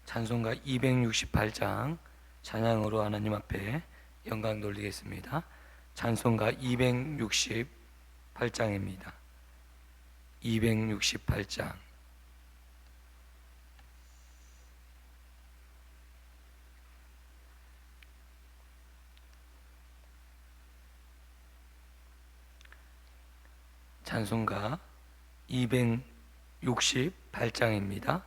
찬송가 268장 찬양으로 하나님 앞에 영광 돌리겠습니다. 찬송가 268장입니다. 268장. 찬송가 268장입니다.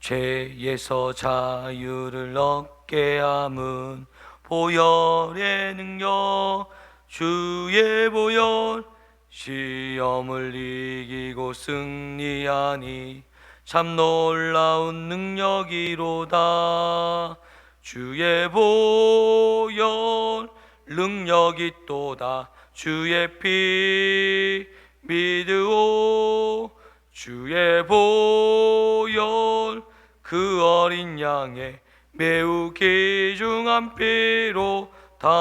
죄에서 자유를 얻게 함은 보혈의 능력, 주의 보혈. 시험을 이기고 승리하니 참 놀라운 능력이로다. 주의 보혈 능력이 또다. 주의 피 믿으오. 주의 보혈 그 어린 양의 매우 귀중한 피로다.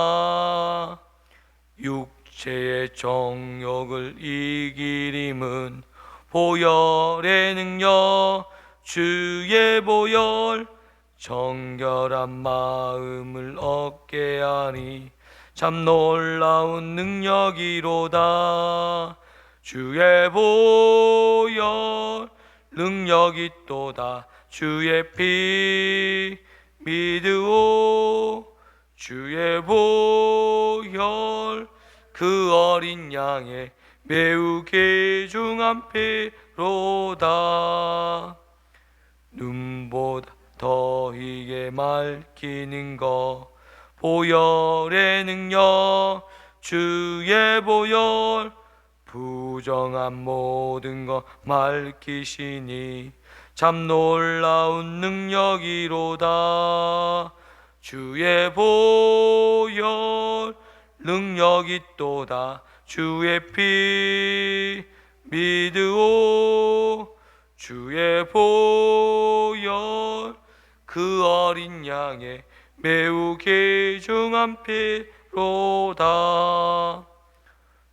육체의 정욕을 이기림은 보혈의 능력, 주의 보혈. 정결한 마음을 얻게 하니 참 놀라운 능력이로다. 주의 보혈 능력이 또다. 주의 피 믿으오. 주의 보혈 그 어린 양의 매우 귀중한 피로다. 눈보다 더 희게 맑히는 것 보혈의 능력, 주의 보혈. 부정한 모든 것 맑히시니 참 놀라운 능력이로다. 주의 보혈 능력이 또다. 주의 피 믿으오. 주의 보혈 그 어린 양의 매우 귀중한 피로다.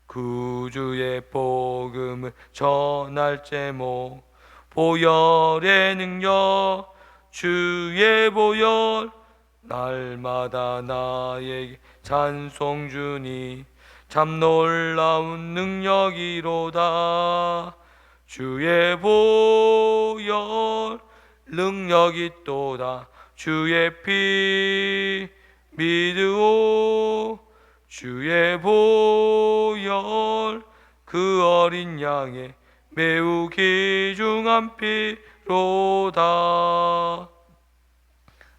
구주의 복음을 전할 제목 보혈의 능력, 주의 보혈. 날마다 나에게 찬송 주니 참 놀라운 능력이로다. 주의 보혈 능력이 또다. 주의 피 믿으오. 주의 보혈 그 어린 양의 매우 귀중한 피로다.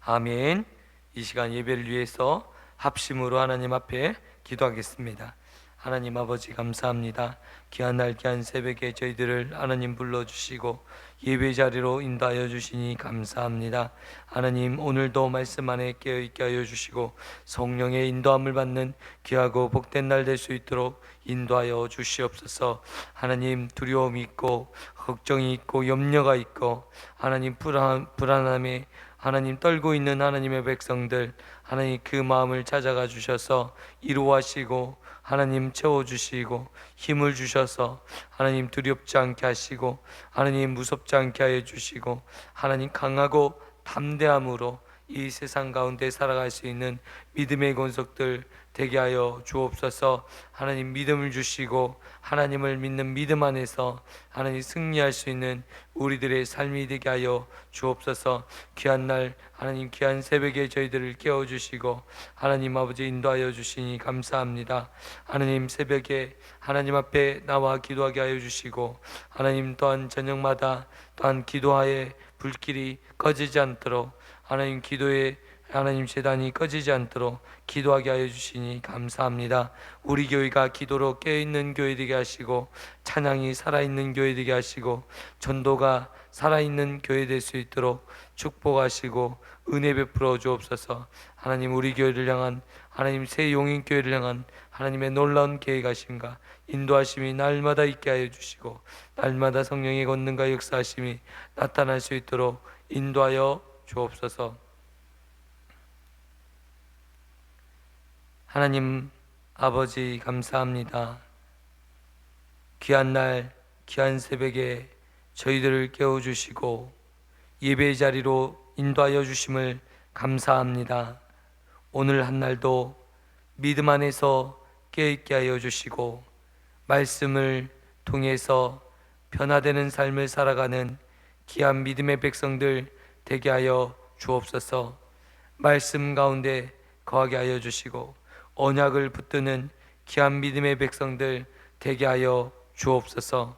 아멘. 이 시간 예배를 위해서 합심으로 하나님 앞에 기도하겠습니다. 하나님 아버지 감사합니다. 귀한 날 귀한 새벽에 저희들을 하나님 불러주시고 예배 자리로 인도하여 주시니 감사합니다. 하나님 오늘도 말씀 안에 깨어있게 하여 주시고 성령의 인도함을 받는 귀하고 복된 날 될 수 있도록 인도하여 주시옵소서. 하나님 두려움이 있고 걱정이 있고 염려가 있고 하나님 불안함에 하나님 떨고 있는 하나님의 백성들, 하나님 그 마음을 찾아가 주셔서 이루하시고 하나님 채워주시고 힘을 주셔서 하나님 두렵지 않게 하시고 하나님 무섭지 않게 하여 주시고 하나님 강하고 담대함으로 이 세상 가운데 살아갈 수 있는 믿음의 권속들 되게 하여 주옵소서. 하나님 믿음을 주시고 하나님을 믿는 믿음 안에서 하나님 승리할 수 있는 우리들의 삶이 되게 하여 주옵소서. 귀한 날 하나님 귀한 새벽에 저희들을 깨워주시고 하나님 아버지 인도하여 주시니 감사합니다. 하나님 새벽에 하나님 앞에 나와 기도하게 하여 주시고 하나님 또한 저녁마다 또한 기도하에 불길이 꺼지지 않도록 하나님 기도에 하나님 제단이 꺼지지 않도록 기도하게 하여 주시니 감사합니다. 우리 교회가 기도로 깨어있는 교회 되게 하시고 찬양이 살아있는 교회 되게 하시고 전도가 살아있는 교회 될 수 있도록 축복하시고 은혜 베풀어 주옵소서. 하나님 우리 교회를 향한 하나님 새 용인교회를 향한 하나님의 놀라운 계획하심과 인도하심이 날마다 있게 하여 주시고 날마다 성령의 권능과 역사하심이 나타날 수 있도록 인도하여 주옵소서. 하나님 아버지 감사합니다. 귀한 날, 귀한 새벽에 저희들을 깨워주시고 예배의 자리로 인도하여 주심을 감사합니다. 오늘 한 날도 믿음 안에서 깨어있게 하여 주시고 말씀을 통해서 변화되는 삶을 살아가는 귀한 믿음의 백성들 되게 하여 주옵소서. 말씀 가운데 거하게 하여 주시고 언약을 붙드는 귀한 믿음의 백성들 되게 하여 주옵소서.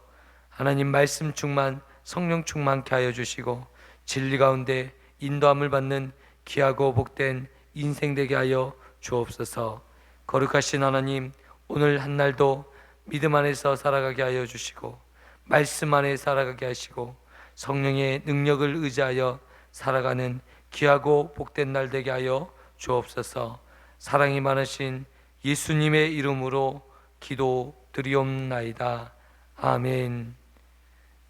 하나님 말씀 충만, 성령 충만케 하여 주시고 진리 가운데 인도함을 받는 귀하고 복된 인생 되게 하여 주옵소서. 거룩하신 하나님, 오늘 한 날도 믿음 안에서 살아가게 하여 주시고 말씀 안에 살아가게 하시고 성령의 능력을 의지하여 살아가는 귀하고 복된 날 되게 하여 주옵소서. 사랑이 많으신 예수님의 이름으로 기도드리옵나이다. 아멘.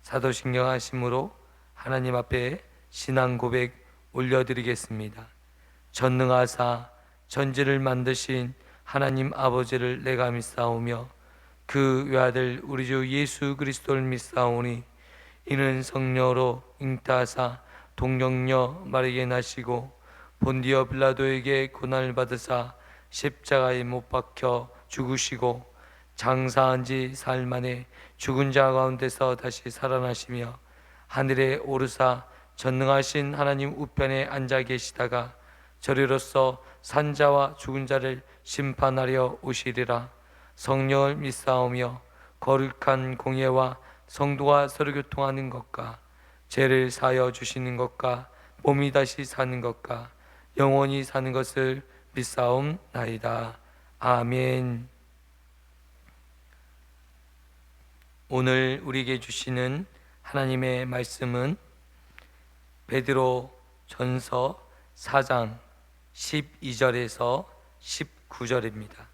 사도신경 하심으로 하나님 앞에 신앙 고백 올려드리겠습니다. 전능하사 전지를 만드신 하나님 아버지를 내가 믿사오며 그 외아들 우리 주 예수 그리스도를 믿사오니 이는 성령으로 잉타하사 동정녀 마리아에게 나시고 본디오 빌라도에게 고난을 받으사 십자가에 못 박혀 죽으시고 장사한 지 사흘 만에 죽은 자 가운데서 다시 살아나시며 하늘에 오르사 전능하신 하나님 우편에 앉아 계시다가 저리로서 산자와 죽은 자를 심판하려 오시리라. 성령을 믿사오며 거룩한 공예와 성도와 서로 교통하는 것과 죄를 사하여 주시는 것과 몸이 다시 사는 것과 영원히 사는 것을 믿사옵나이다. 아멘. 오늘 우리에게 주시는 하나님의 말씀은 베드로 전서 4장 12절에서 19절입니다.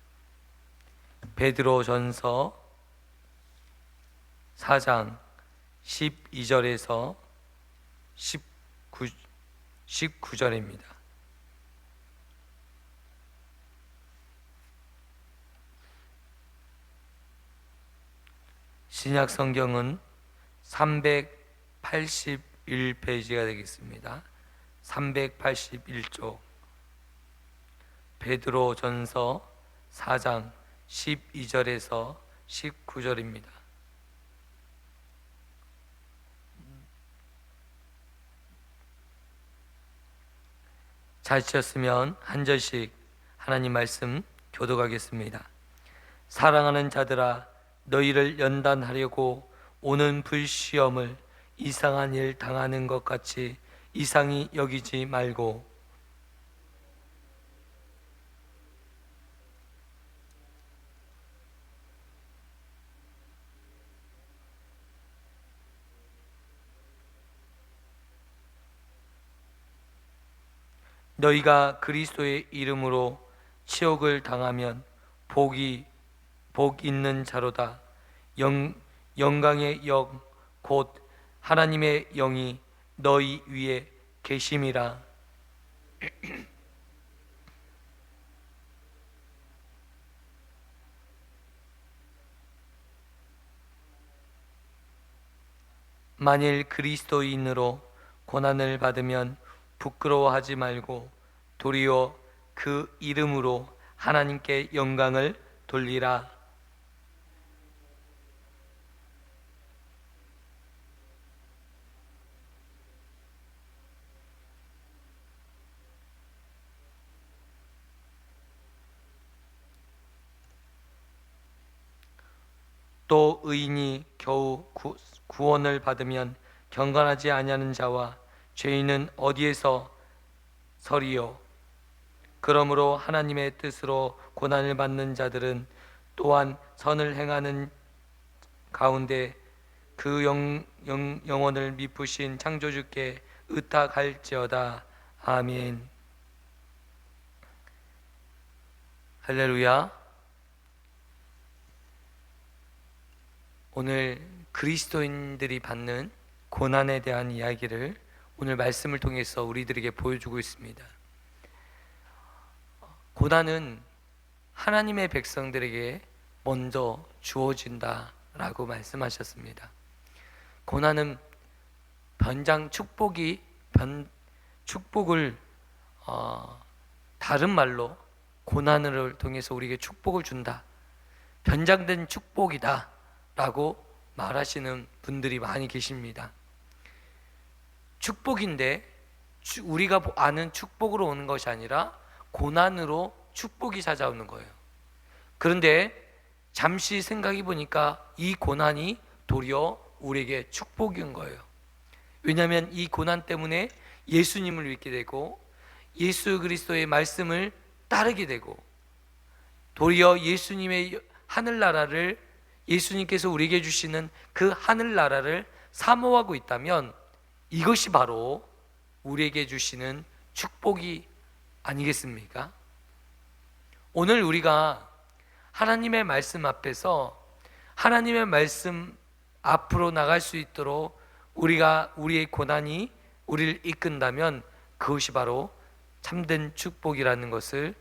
베드로 전서 4장 12절에서 19절입니다. 신약 성경은 381페이지가 되겠습니다. 381쪽 베드로 전서 4장 12절에서 19절입니다. 잘 지었으면 한 절씩 하나님 말씀 교독하겠습니다. 사랑하는 자들아, 너희를 연단하려고 오는 불시험을 이상한 일 당하는 것 같이 이상히 여기지 말고 너희가 그리스도의 이름으로 치욕을 당하면 복 있는 자로다. 영광의 영 곧 하나님의 영이 너희 위에 계심이라. 만일 그리스도인으로 고난을 받으면 부끄러워하지 말고 도리어 그 이름으로 하나님께 영광을 돌리라. 또 의인이 겨우 구원을 받으면 경건하지 아니하는 자와 죄인은 어디에서 서리요? 그러므로 하나님의 뜻으로 고난을 받는 자들은 또한 선을 행하는 가운데 그 영혼을 미쁘신 창조주께 의탁할지어다. 아멘. 할렐루야. 오늘 그리스도인들이 받는 고난에 대한 이야기를 오늘 말씀을 통해서 우리들에게 보여주고 있습니다. 고난은 하나님의 백성들에게 먼저 주어진다라고 말씀하셨습니다. 고난은 축복을 다른 말로 고난을 통해서 우리에게 축복을 준다, 변장된 축복이다 라고 말하시는 분들이 많이 계십니다. 축복인데 우리가 아는 축복으로 오는 것이 아니라 고난으로 축복이 찾아오는 거예요. 그런데 잠시 생각해 보니까 이 고난이 도리어 우리에게 축복인 거예요. 왜냐하면 이 고난 때문에 예수님을 믿게 되고 예수 그리스도의 말씀을 따르게 되고 도리어 예수님의 하늘나라를, 예수님께서 우리에게 주시는 그 하늘나라를 사모하고 있다면 이것이 바로 우리에게 주시는 축복이 아니겠습니까? 오늘 우리가 하나님의 말씀 앞에서 하나님의 말씀 앞으로 나갈 수 있도록 우리의 고난이 우리를 이끈다면 그것이 바로 참된 축복이라는 것을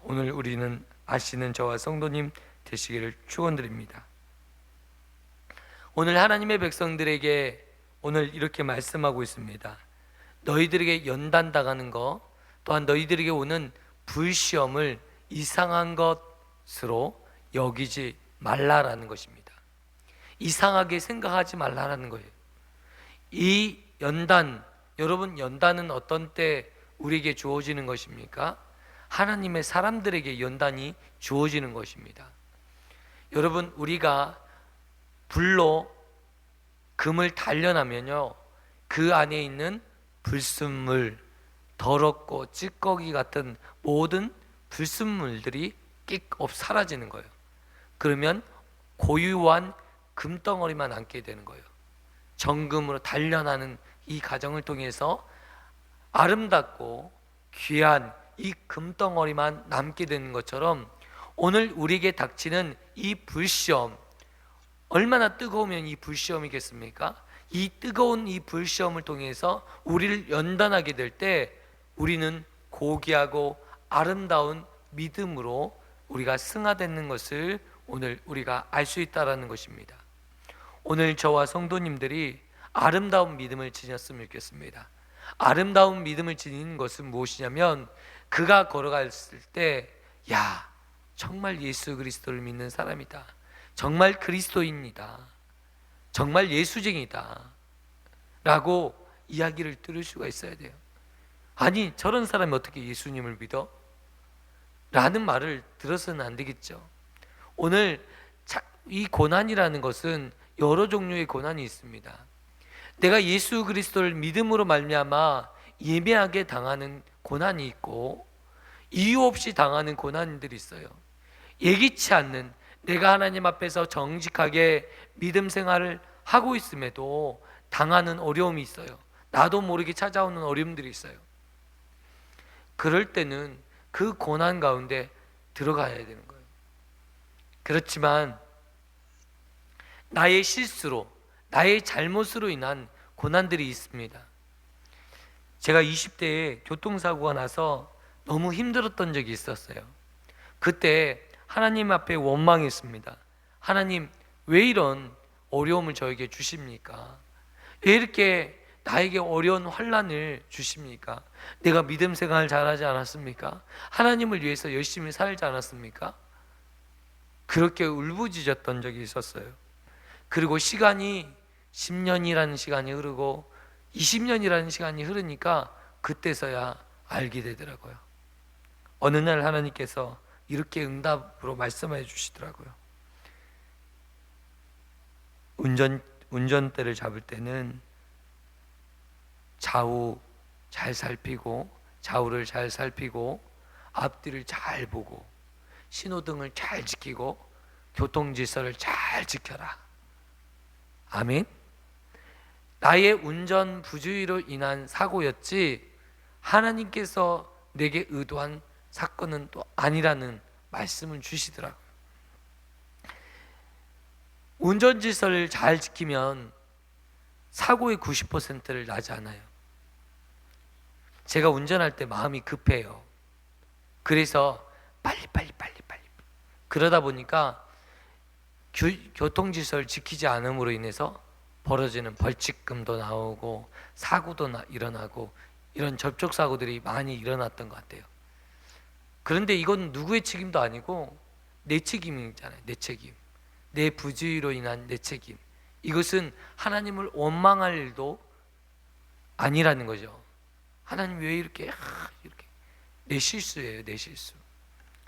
오늘 우리는 아시는 저와 성도님 되시기를 축원드립니다. 오늘 하나님의 백성들에게 오늘 이렇게 말씀하고 있습니다. 너희들에게 연단당하는 것, 또한 너희들에게 오는 불시험을 이상한 것으로 여기지 말라라는 것입니다. 이상하게 생각하지 말라라는 거예요. 이 연단, 여러분, 연단은 어떤 때 우리에게 주어지는 것입니까? 하나님의 사람들에게 연단이 주어지는 것입니다. 여러분, 우리가 불로 금을 단련하면요, 그 안에 있는 불순물, 더럽고 찌꺼기 같은 모든 불순물들이 끽없 사라지는 거예요. 그러면 고유한 금덩어리만 남게 되는 거예요. 정금으로 단련하는 이 과정을 통해서 아름답고 귀한 이 금덩어리만 남게 되는 것처럼 오늘 우리에게 닥치는 이 불시험, 얼마나 뜨거우면 이 불시험이겠습니까? 이 뜨거운 이 불시험을 통해서 우리를 연단하게 될 때 우리는 고귀하고 아름다운 믿음으로 우리가 승화되는 것을 오늘 우리가 알 수 있다는 것입니다. 오늘 저와 성도님들이 아름다운 믿음을 지녔으면 좋겠습니다. 아름다운 믿음을 지니는 것은 무엇이냐면 그가 걸어갔을 때, 야, 정말 예수 그리스도를 믿는 사람이다, 정말 그리스도인이다, 정말 예수쟁이다 라고 이야기를 들을 수가 있어야 돼요. 아니, 저런 사람이 어떻게 예수님을 믿어? 라는 말을 들어서는 안 되겠죠. 오늘 이 고난이라는 것은 여러 종류의 고난이 있습니다. 내가 예수 그리스도를 믿음으로 말미암아 예매하게 당하는 고난이 있고 이유 없이 당하는 고난들이 있어요. 예기치 않는, 내가 하나님 앞에서 정직하게 믿음 생활을 하고 있음에도 당하는 어려움이 있어요. 나도 모르게 찾아오는 어려움들이 있어요. 그럴 때는 그 고난 가운데 들어가야 되는 거예요. 그렇지만 나의 실수로, 나의 잘못으로 인한 고난들이 있습니다. 제가 20대에 교통사고가 나서 너무 힘들었던 적이 있었어요. 그때 하나님 앞에 원망했습니다. 하나님, 왜 이런 어려움을 저에게 주십니까? 왜 이렇게 나에게 어려운 환난을 주십니까? 내가 믿음 생활을 잘하지 않았습니까? 하나님을 위해서 열심히 살지 않았습니까? 그렇게 울부짖었던 적이 있었어요. 그리고 시간이 10년이라는 시간이 흐르고 20년이라는 시간이 흐르니까 그때서야 알게 되더라고요. 어느 날 하나님께서 이렇게 응답으로 말씀해 주시더라고요. 운전대를 잡을 때는 좌우를 잘 살피고 앞뒤를 잘 보고 신호등을 잘 지키고 교통질서를 잘 지켜라. 아멘. 나의 운전 부주의로 인한 사고였지 하나님께서 내게 의도한 사건은 또 아니라는 말씀을 주시더라고요. 운전질서를 잘 지키면 사고의 90%를 나지 않아요. 제가 운전할 때 마음이 급해요. 그래서 빨리 그러다 보니까 교통질서를 지키지 않음으로 인해서 벌어지는 벌칙금도 나오고 사고도 일어나고 이런 접촉사고들이 많이 일어났던 것 같아요. 그런데 이건 누구의 책임도 아니고 내 책임이잖아요. 내 책임. 내 부주의로 인한 내 책임. 이것은 하나님을 원망할 일도 아니라는 거죠. 하나님 왜 이렇게 내 실수예요. 내 실수.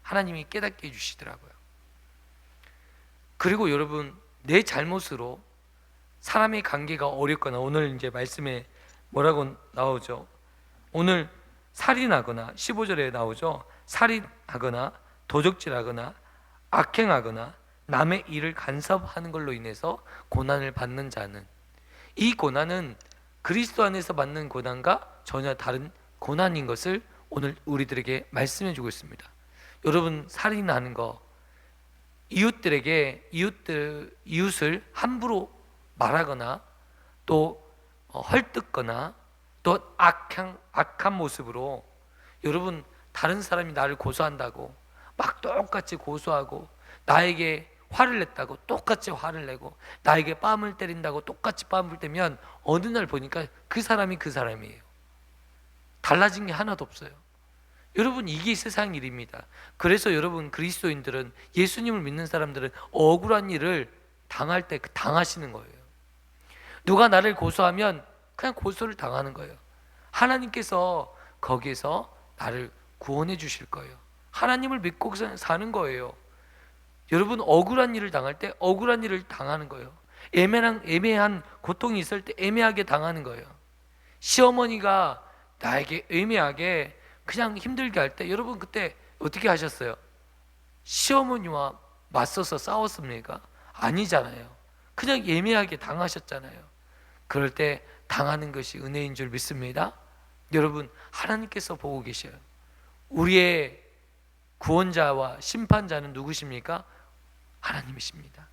하나님이 깨닫게 해주시더라고요. 그리고 여러분, 내 잘못으로 사람의 관계가 어렵거나, 오늘 이제 말씀에 뭐라고 나오죠? 오늘 살인하거나, 15절에 나오죠. 살인하거나 도적질하거나 악행하거나 남의 일을 간섭하는 걸로 인해서 고난을 받는 자는, 이 고난은 그리스도 안에서 받는 고난과 전혀 다른 고난인 것을 오늘 우리들에게 말씀해 주고 있습니다. 여러분, 살인하는 거, 이웃을 함부로 말하거나 또 헐뜯거나 또 악한 모습으로, 여러분, 다른 사람이 나를 고소한다고 막 똑같이 고소하고, 나에게 화를 냈다고 똑같이 화를 내고, 나에게 뺨을 때린다고 똑같이 뺨을 때면 어느 날 보니까 그 사람이 그 사람이에요. 달라진 게 하나도 없어요. 여러분, 이게 세상 일입니다. 그래서 여러분, 그리스도인들은, 예수님을 믿는 사람들은 억울한 일을 당할 때 당하시는 거예요. 누가 나를 고소하면 그냥 고소를 당하는 거예요. 하나님께서 거기에서 나를 구원해 주실 거예요. 하나님을 믿고 사는 거예요. 여러분, 억울한 일을 당할 때 억울한 일을 당하는 거예요. 애매한 고통이 있을 때 애매하게 당하는 거예요. 시어머니가 나에게 애매하게 그냥 힘들게 할 때, 여러분 그때 어떻게 하셨어요? 시어머니와 맞서서 싸웠습니까? 아니잖아요. 그냥 예매하게 당하셨잖아요. 그럴 때 당하는 것이 은혜인 줄 믿습니다. 여러분, 하나님께서 보고 계셔요. 우리의 구원자와 심판자는 누구십니까? 하나님이십니다.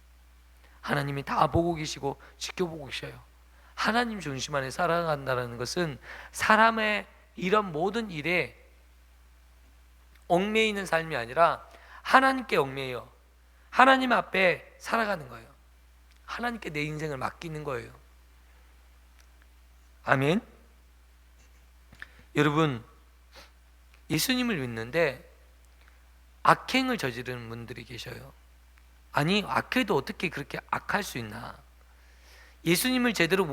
하나님이 다 보고 계시고 지켜보고 계셔요. 하나님 중심 안에 살아간다는 것은 사람의 이런 모든 일에 얽매이는 삶이 아니라 하나님께 얽매여 하나님 앞에 살아가는 거예요. 하나님께 내 인생을 맡기는 거예요. 아멘. 여러분, 예수님을 믿는데 악행을 저지르는 분들이 계셔요. 아니, 악해도 어떻게 그렇게 악할 수 있나? 예수님을 제대로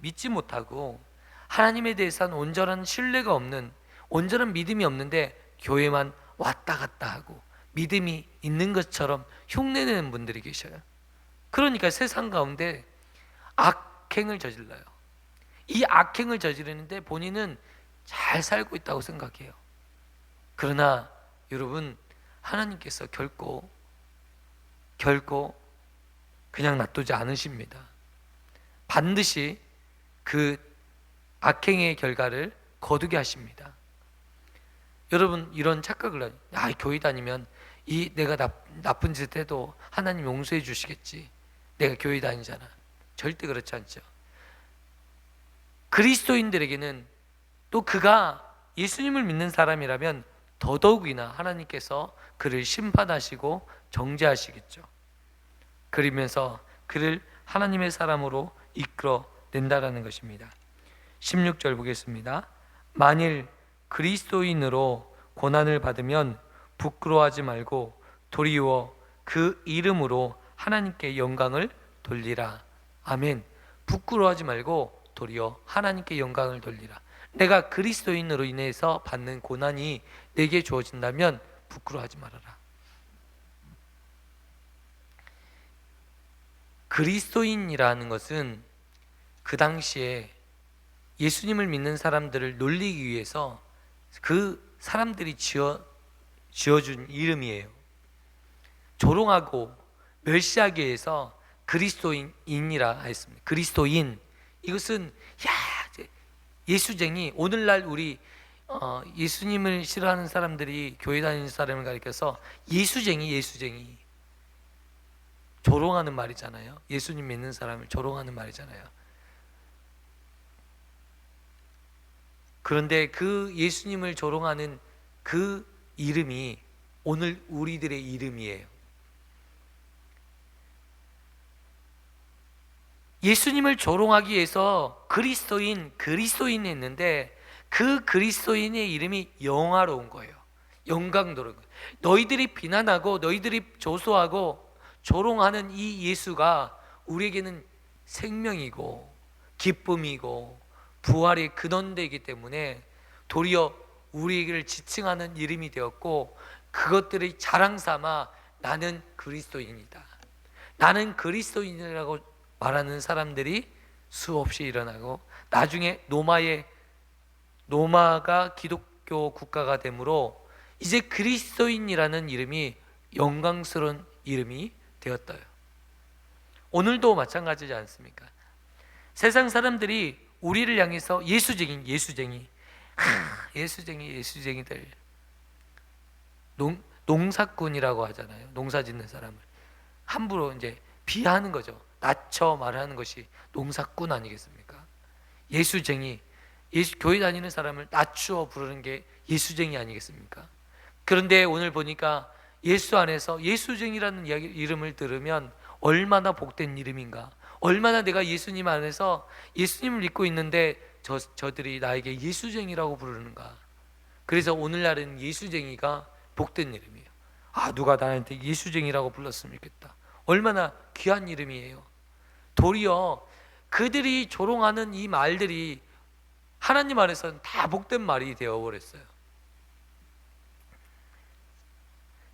믿지 못하고 하나님에 대해서는 온전한 신뢰가 없는, 온전한 믿음이 없는데 교회만 왔다 갔다 하고 믿음이 있는 것처럼 흉내내는 분들이 계셔요. 그러니까 세상 가운데 악행을 저질러요. 이 악행을 저지르는데 본인은 잘 살고 있다고 생각해요. 그러나 여러분, 하나님께서 결코 그냥 놔두지 않으십니다. 반드시 그 악행의 결과를 거두게 하십니다. 여러분, 이런 착각을 해요. 교회 다니면 내가 나쁜 짓 해도 하나님 용서해 주시겠지, 내가 교회 다니잖아. 절대 그렇지 않죠. 그리스도인들에게는, 또 그가 예수님을 믿는 사람이라면 더더욱이나 하나님께서 그를 심판하시고 정죄하시겠죠. 그러면서 그를 하나님의 사람으로 이끌어낸다라는 것입니다. 16절 보겠습니다. 만일 그리스도인으로 고난을 받으면 부끄러워하지 말고 도리어 그 이름으로 하나님께 영광을 돌리라. 아멘. 부끄러워하지 말고 도리어 하나님께 영광을 돌리라. 내가 그리스도인으로 인해서 받는 고난이 내게 주어진다면 부끄러워하지 말아라. 그리스도인이라는 것은 그 당시에 예수님을 믿는 사람들을 놀리기 위해서 그 사람들이 지어준 이름이에요. 조롱하고 멸시하기 위해서 그리스도인이라 했습니다. 그리스도인, 이것은 예수쟁이, 오늘날 우리 예수님을 싫어하는 사람들이 교회 다니는 사람을 가리켜서 예수쟁이 조롱하는 말이잖아요. 예수님 믿는 사람을 조롱하는 말이잖아요. 그런데 그 예수님을 조롱하는 그 이름이 오늘 우리들의 이름이에요. 예수님을 조롱하기 위해서 그리스도인 했는데 그 그리스도인의 이름이 영화로운 거예요. 영광스러운 거예요. 너희들이 비난하고 너희들이 조소하고 조롱하는 이 예수가 우리에게는 생명이고 기쁨이고 부활의 근원되기 때문에 도리어 우리에게를 지칭하는 이름이 되었고, 그것들의 자랑 삼아 나는 그리스도인이다, 나는 그리스도인이라고 말하는 사람들이 수없이 일어나고, 나중에 로마가 기독교 국가가 되므로 이제 그리스도인이라는 이름이 영광스러운 이름이 되었어요. 오늘도 마찬가지지 않습니까? 세상 사람들이 우리를 향해서 예수쟁이들, 농사꾼이라고 하잖아요. 농사 짓는 사람을 함부로 이제 비하하는 거죠. 낮춰 말하는 것이 농사꾼 아니겠습니까? 예수쟁이, 교회 다니는 사람을 낮추어 부르는 게 예수쟁이 아니겠습니까? 그런데 오늘 보니까 예수 안에서 예수쟁이라는 이름을 들으면 얼마나 복된 이름인가, 얼마나 내가 예수님 안에서 예수님을 믿고 있는데 저들이 나에게 예수쟁이라고 부르는가. 그래서 오늘날은 예수쟁이가 복된 이름이에요. 누가 나한테 예수쟁이라고 불렀으면 좋겠다. 얼마나 귀한 이름이에요. 도리어 그들이 조롱하는 이 말들이 하나님 안에서는 다 복된 말이 되어버렸어요.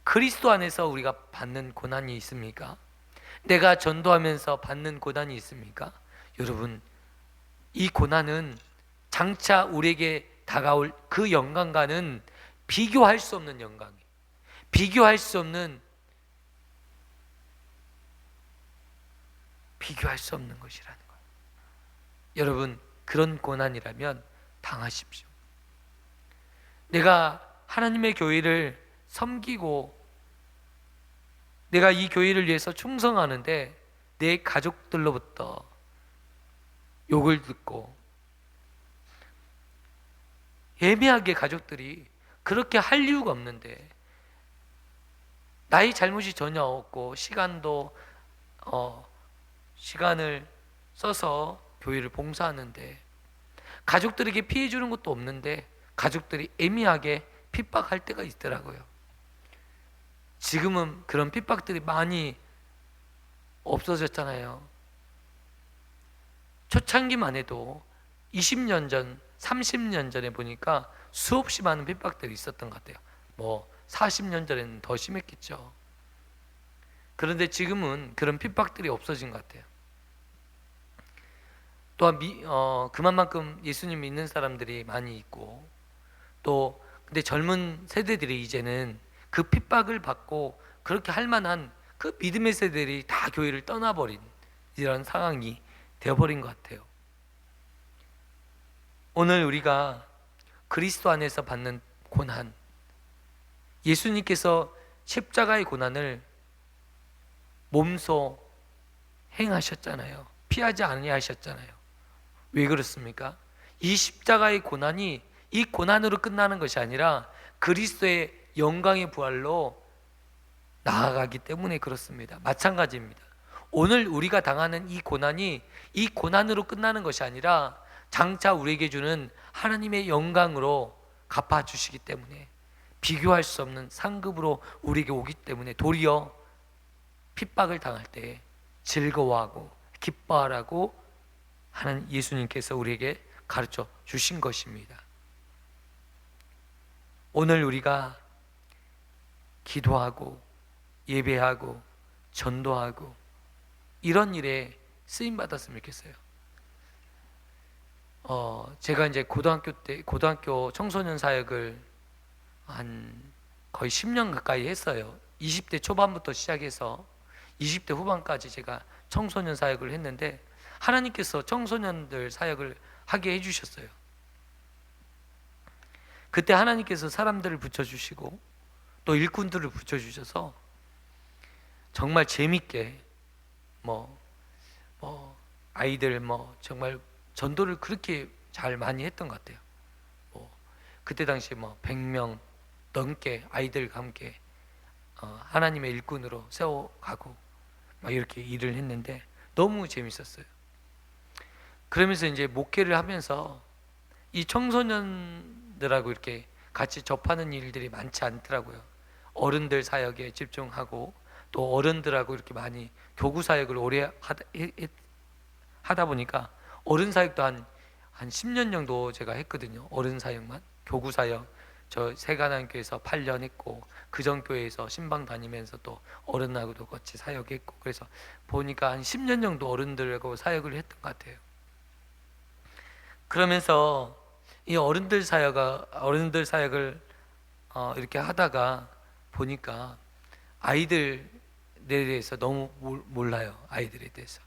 그리스도 안에서 우리가 받는 고난이 있습니까? 내가 전도하면서 받는 고난이 있습니까? 여러분, 이 고난은 장차 우리에게 다가올 그 영광과는 비교할 수 없는 영광이에요. 비교할 수 없는 것이라는 거예요. 여러분, 그런 고난이라면 당하십시오. 내가 하나님의 교회를 섬기고 내가 이 교회를 위해서 충성하는데 내 가족들로부터 욕을 듣고, 애매하게 가족들이 그렇게 할 이유가 없는데, 나의 잘못이 전혀 없고 시간을 써서 교회를 봉사하는데 가족들에게 피해 주는 것도 없는데 가족들이 애매하게 핍박할 때가 있더라고요. 지금은 그런 핍박들이 많이 없어졌잖아요. 초창기만 해도 20년 전, 30년 전에 보니까 수없이 많은 핍박들이 있었던 것 같아요. 40년 전에는 더 심했겠죠. 그런데 지금은 그런 핍박들이 없어진 것 같아요. 또한 그만큼 예수님 믿는 사람들이 많이 있고, 또 근데 젊은 세대들이 이제는 그 핍박을 받고 그렇게 할 만한 그 믿음의 세대들이 다 교회를 떠나버린 이런 상황이 되어버린 것 같아요. 오늘 우리가 그리스도 안에서 받는 고난, 예수님께서 십자가의 고난을 몸소 행하셨잖아요. 피하지 아니하셨잖아요. 왜 그렇습니까? 이 십자가의 고난이 이 고난으로 끝나는 것이 아니라 그리스도의 영광의 부활로 나아가기 때문에 그렇습니다. 마찬가지입니다. 오늘 우리가 당하는 이 고난이 이 고난으로 끝나는 것이 아니라 장차 우리에게 주는 하나님의 영광으로 갚아주시기 때문에, 비교할 수 없는 상급으로 우리에게 오기 때문에 도리어 핍박을 당할 때 즐거워하고 기뻐하라고 하는 예수님께서 우리에게 가르쳐 주신 것입니다. 오늘 우리가 기도하고 예배하고 전도하고 이런 일에 쓰임 받았으면 좋겠어요. 제가 이제 고등학교 청소년 사역을 한 거의 10년 가까이 했어요. 20대 초반부터 시작해서 20대 후반까지 제가 청소년 사역을 했는데, 하나님께서 청소년들 사역을 하게 해주셨어요. 그때 하나님께서 사람들을 붙여주시고 또 일꾼들을 붙여주셔서 정말 재밌게 아이들 정말 전도를 그렇게 잘 많이 했던 것 같아요. 그때 당시에 100명 넘게 아이들과 함께 하나님의 일꾼으로 세워가고 이렇게 일을 했는데 너무 재밌었어요. 그러면서 이제 목회를 하면서 이 청소년들하고 이렇게 같이 접하는 일들이 많지 않더라고요. 어른들 사역에 집중하고 또 어른들하고 이렇게 많이 교구 사역을 오래 하다 보니까 어른 사역도 한 10년 정도 제가 했거든요. 어른 사역만. 교구 사역 저 세간한교회에서 8년 했고 그전 교회에서 신방 다니면서 또 어른하고도 같이 사역했고, 그래서 보니까 한 10년 정도 어른들하고 사역을 했던 것 같아요. 그러면서 이 어른들 사역을 이렇게 하다가 보니까 아이들에 대해서 너무 몰라요. 아이들에 대해서.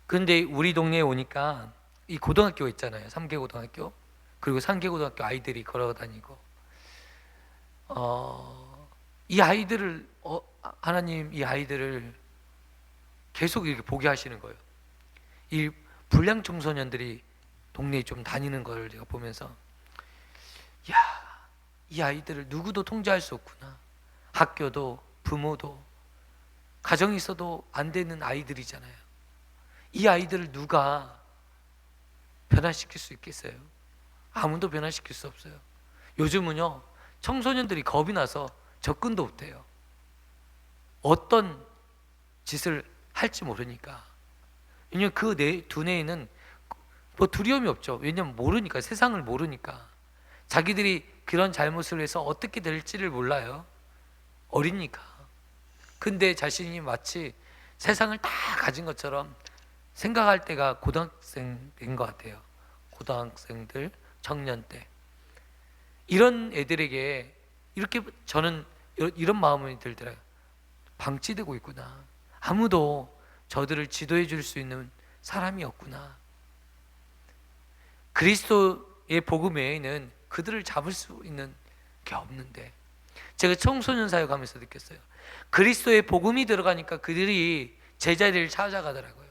근데 우리 동네에 오니까 이 고등학교 있잖아요. 3개 고등학교. 그리고 3개 고등학교 아이들이 걸어다니고 이 아이들을 하나님 이 아이들을 계속 이렇게 보게 하시는 거예요. 이 불량 청소년들이 동네에 좀 다니는 걸 제가 보면서 야, 이 아이들을 누구도 통제할 수 없구나. 학교도 부모도 가정이 있어도 안 되는 아이들이잖아요. 이 아이들을 누가 변화시킬 수 있겠어요? 아무도 변화시킬 수 없어요. 요즘은요 청소년들이 겁이 나서 접근도 못해요. 어떤 짓을 할지 모르니까. 왜냐면 그 두뇌에는 뭐 두려움이 없죠. 왜냐면 모르니까, 세상을 모르니까. 자기들이 그런 잘못을 해서 어떻게 될지를 몰라요. 어리니까. 근데 자신이 마치 세상을 다 가진 것처럼 생각할 때가 고등학생인 것 같아요. 고등학생들, 청년 때. 이런 애들에게 이렇게 저는 이런 마음이 들더라고요. 방치되고 있구나. 아무도 저들을 지도해 줄 수 있는 사람이 없구나. 그리스도의 복음 외에는 그들을 잡을 수 있는 게 없는데, 제가 청소년 사역하면서 느꼈어요. 그리스도의 복음이 들어가니까 그들이 제자리를 찾아가더라고요.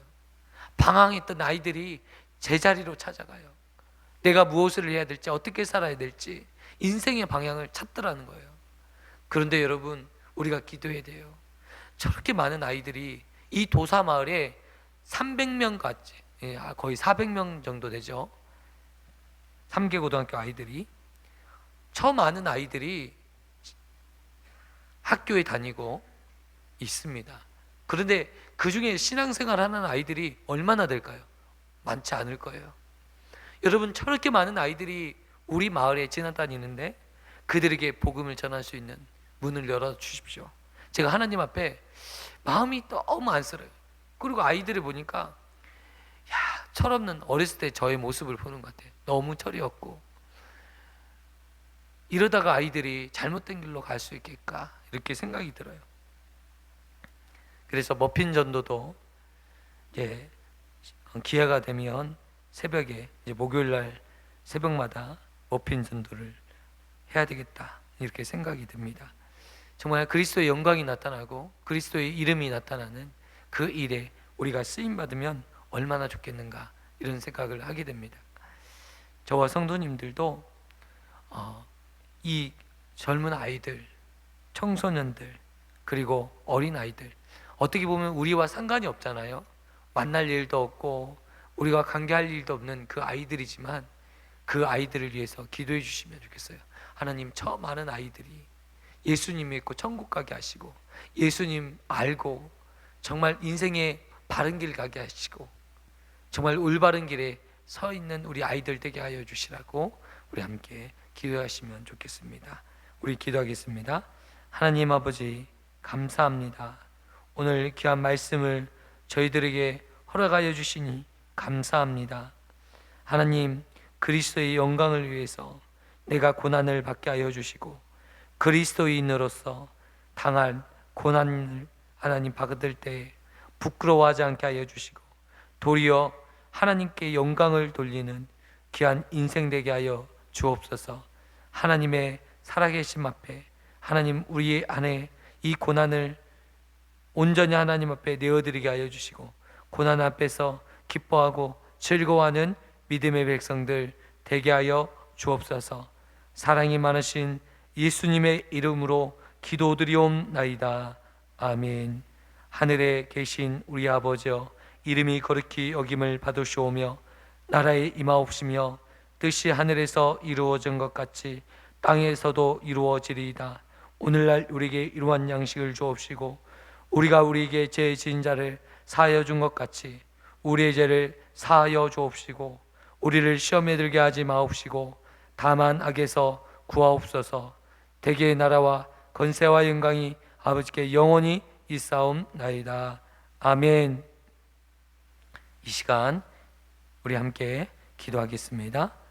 방황했던 아이들이 제자리로 찾아가요. 내가 무엇을 해야 될지, 어떻게 살아야 될지 인생의 방향을 찾더라는 거예요. 그런데 여러분, 우리가 기도해야 돼요. 저렇게 많은 아이들이 이 도사 마을에 300명 같이, 거의 400명 정도 되죠. 3개 고등학교 아이들이, 저 많은 아이들이 학교에 다니고 있습니다. 그런데 그 중에 신앙생활 하는 아이들이 얼마나 될까요? 많지 않을 거예요. 여러분, 저렇게 많은 아이들이 우리 마을에 지나다니는데 그들에게 복음을 전할 수 있는 문을 열어주십시오. 제가 하나님 앞에 마음이 너무 안쓰러워요. 그리고 아이들을 보니까 철없는 어렸을 때 저의 모습을 보는 것 같아요. 너무 철이 없고, 이러다가 아이들이 잘못된 길로 갈 수 있겠까, 이렇게 생각이 들어요. 그래서 머핀 전도도 기회가 되면 새벽에 목요일 날 새벽마다 머핀 전도를 해야 되겠다, 이렇게 생각이 듭니다. 정말 그리스도의 영광이 나타나고 그리스도의 이름이 나타나는 그 일에 우리가 쓰임 받으면 얼마나 좋겠는가, 이런 생각을 하게 됩니다. 저와 성도님들도 이 젊은 아이들, 청소년들, 그리고 어린 아이들, 어떻게 보면 우리와 상관이 없잖아요. 만날 일도 없고 우리가 관계할 일도 없는 그 아이들이지만 그 아이들을 위해서 기도해 주시면 좋겠어요. 하나님, 저 많은 아이들이 예수님 믿고 천국 가게 하시고, 예수님 알고 정말 인생의 바른 길 가게 하시고, 정말 올바른 길에 서 있는 우리 아이들 되게 하여 주시라고 우리 함께 기도하시면 좋겠습니다. 우리 기도하겠습니다. 하나님 아버지, 감사합니다. 오늘 귀한 말씀을 저희들에게 허락하여 주시니 감사합니다. 하나님, 그리스도의 영광을 위해서 내가 고난을 받게 하여 주시고, 그리스도인으로서 당할 고난을 하나님 받을 때 부끄러워하지 않게 하여 주시고, 도리어 하나님께 영광을 돌리는 귀한 인생 되게 하여 주옵소서. 하나님의 살아계심 앞에, 하나님 우리 안에 이 고난을 온전히 하나님 앞에 내어드리게 하여 주시고, 고난 앞에서 기뻐하고 즐거워하는 믿음의 백성들 되게 하여 주옵소서. 사랑이 많으신 예수님의 이름으로 기도드리옵나이다. 아멘. 하늘에 계신 우리 아버지여, 이름이 거룩히 여김을 받으시오며 나라에 임하옵시며 뜻이 하늘에서 이루어진 것 같이 땅에서도 이루어지리이다. 오늘날 우리에게 이러한 양식을 주옵시고 우리가 우리에게 죄 지은 자를 사하여 준 것 같이 우리의 죄를 사하여 주옵시고 우리를 시험에 들게 하지 마옵시고 다만 악에서 구하옵소서. 대개의 나라와 건세와 영광이 아버지께 영원히 있사옵나이다. 아멘. 이 시간 우리 함께 기도하겠습니다.